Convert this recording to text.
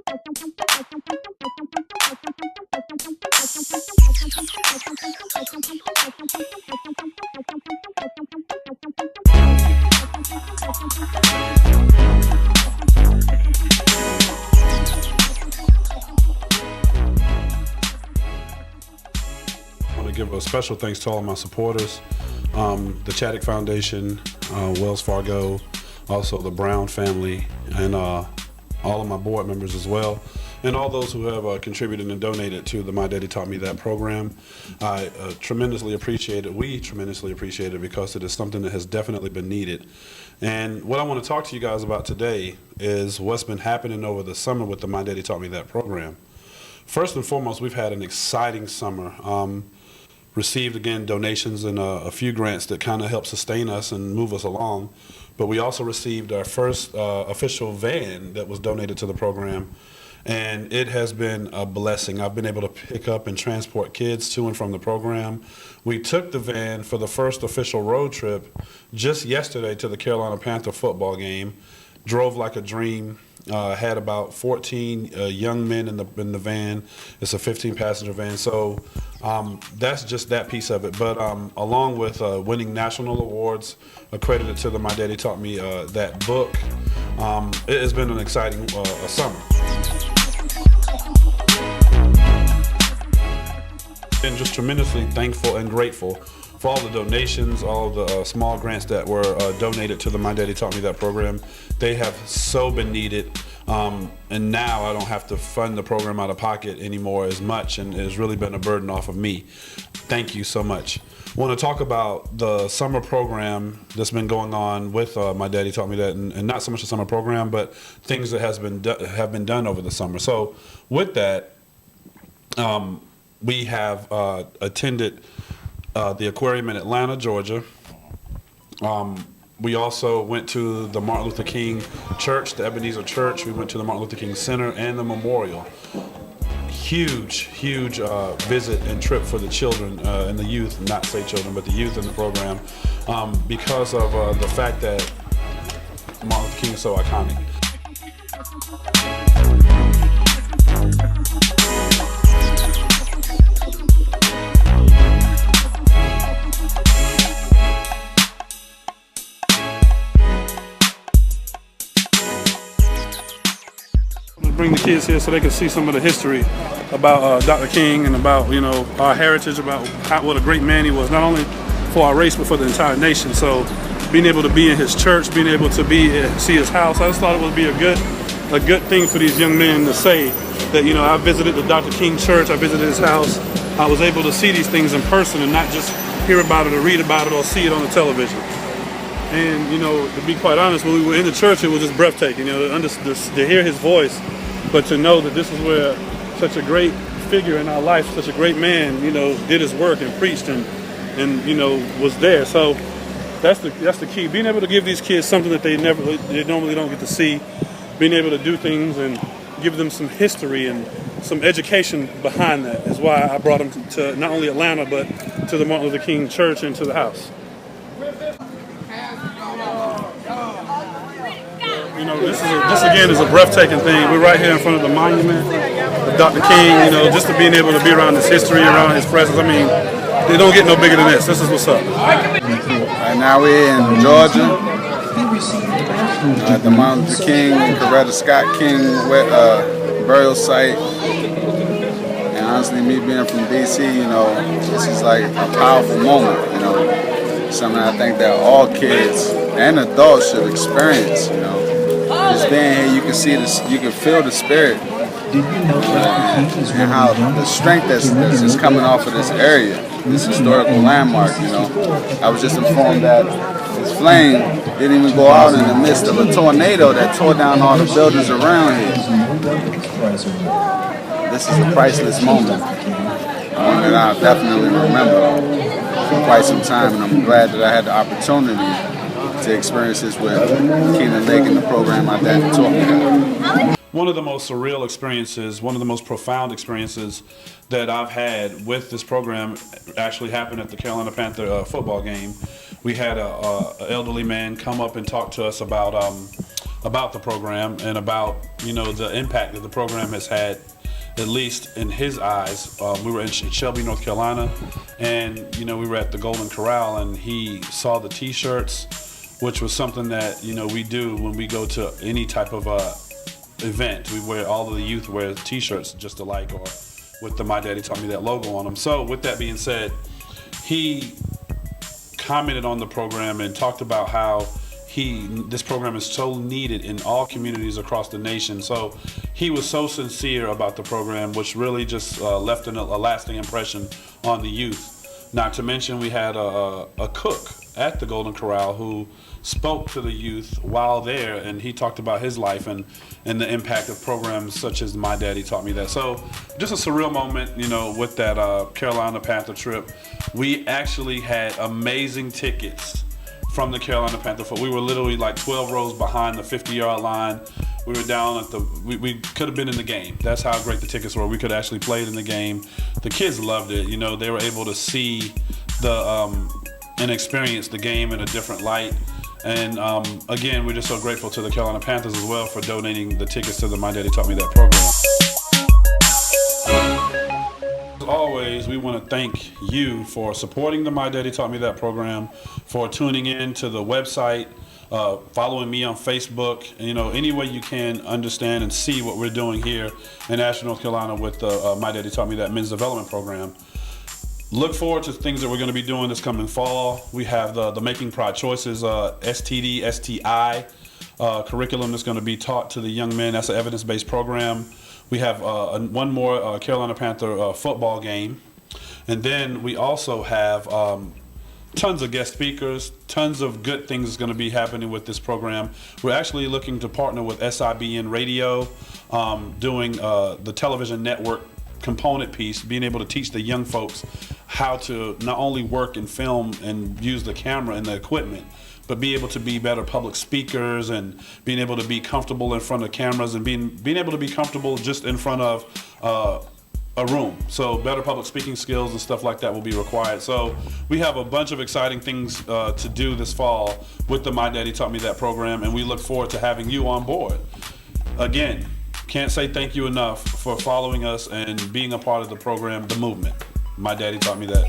I want to give a special thanks to all of my supporters, the Chaddick Foundation, Wells Fargo, also the Brown family, and all of my board members as well, and all those who have contributed and donated to the My Daddy Taught Me That program. I tremendously appreciate it. We tremendously appreciate it because it is something that has definitely been needed. And what I want to talk to you guys about today is what's been happening over the summer with the My Daddy Taught Me That program. First and foremost, we've had an exciting summer. Received, again, donations and a few grants that kind of help sustain us and move us along. But we also received our first official van that was donated to the program, and it has been a blessing. I've been able to pick up and transport kids to and from the program. We took the van for the first official road trip just yesterday to the Carolina Panther football game. Drove like a dream. Had about 14 young men in the van. It's a 15-passenger van, so that's just that piece of it. But along with winning national awards accredited to the My Daddy Taught Me That book, it has been an exciting summer. Been just tremendously thankful and grateful for all the donations, all the small grants that were donated to the My Daddy Taught Me That program. They have so been needed, and now I don't have to fund the program out of pocket anymore as much, and it's really been a burden off of me. Thank you so much. I want to talk about the summer program that's been going on with My Daddy Taught Me That, and not so much the summer program, but things that have been done over the summer. So with that, we have attended the aquarium in Atlanta, Georgia. We also went to the Martin Luther King Church, the Ebenezer Church. We went to the Martin Luther King Center and the memorial. Huge visit and trip for the children and the youth, not say children, but the youth in the program, because of the fact that Martin Luther King is so iconic. Bring the kids here so they can see some of the history about Dr. King and about, you know, our heritage, about what a great man he was, not only for our race but for the entire nation. So being able to be in his church, being able to see his house, I just thought it would be a good thing for these young men to say that, you know, I visited the Dr. King Church, I visited his house, I was able to see these things in person and not just hear about it or read about it or see it on the television. And, you know, to be quite honest, when we were in the church, it was just breathtaking, you know, to hear his voice. But to know that this is where such a great figure in our life, such a great man, you know, did his work and preached and you know, was there. So that's the key. Being able to give these kids something that they normally don't get to see, being able to do things and give them some history and some education behind that is why I brought them to not only Atlanta but to the Martin Luther King Church and to the house. You know, this again is a breathtaking thing. We're right here in front of the monument of Dr. King, you know, just to being able to be around his history, around his presence. I mean, they don't get no bigger than this. This is what's up. Right now we're in Georgia, at the Martin Luther King and Coretta Scott King burial site. And honestly, me being from DC, you know, this is like a powerful moment, you know, something I think that all kids and adults should experience, you know. Just being here, you can see this, you can feel the spirit, and how the strength that's just coming off of this area, this historical landmark. You know, I was just informed that this flame didn't even go out in the midst of a tornado that tore down all the buildings around here. This is a priceless moment, one that I'll definitely remember for quite some time, and I'm glad that I had the opportunity to experience this with Keynon Lake and the program My Daddy Taught Me That. One of the most surreal experiences, one of the most profound experiences that I've had with this program actually happened at the Carolina Panther football game. We had an elderly man come up and talk to us about about the program and about, you know, the impact that the program has had, at least in his eyes. We were in Shelby, North Carolina, and, you know, we were at the Golden Corral, and he saw the t-shirts, which was something that, you know, we do when we go to any type of event. We wear, all of the youth wear t-shirts just alike, or with the My Daddy Taught Me That logo on them. So with that being said, he commented on the program and talked about how this program is so needed in all communities across the nation. So he was so sincere about the program, which really just left a lasting impression on the youth. Not to mention, we had a cook at the Golden Corral who spoke to the youth while there, and he talked about his life and the impact of programs such as My Daddy Taught Me That. So just a surreal moment, you know, with that Carolina Panther trip. We actually had amazing tickets from the Carolina Panther foot. We were literally like 12 rows behind the 50-yard line. We were down at we could have been in the game. That's how great the tickets were. We could have actually played in the game. The kids loved it. You know, they were able to see and experience the game in a different light. And again, we're just so grateful to the Carolina Panthers as well for donating the tickets to the My Daddy Taught Me That program. As always, we want to thank you for supporting the My Daddy Taught Me That program, for tuning in to the website, following me on Facebook, you know, any way you can understand and see what we're doing here in Asheville, North Carolina with the My Daddy Taught Me That men's development program. Look forward to things that we're going to be doing this coming fall. We have the Making Pride Choices STD, STI curriculum that's going to be taught to the young men. That's an evidence-based program. We have one more Carolina Panther football game. And then we also have tons of guest speakers, tons of good things that's going to be happening with this program. We're actually looking to partner with SIBN Radio, doing the television network component piece, being able to teach the young folks how to not only work and film and use the camera and the equipment, but be able to be better public speakers and being able to be comfortable in front of cameras and being able to be comfortable just in front of a room. So better public speaking skills and stuff like that will be required. So we have a bunch of exciting things to do this fall with the My Daddy Taught Me That program, and we look forward to having you on board. Again, can't say thank you enough for following us and being a part of the program, the movement. My Daddy Taught Me That.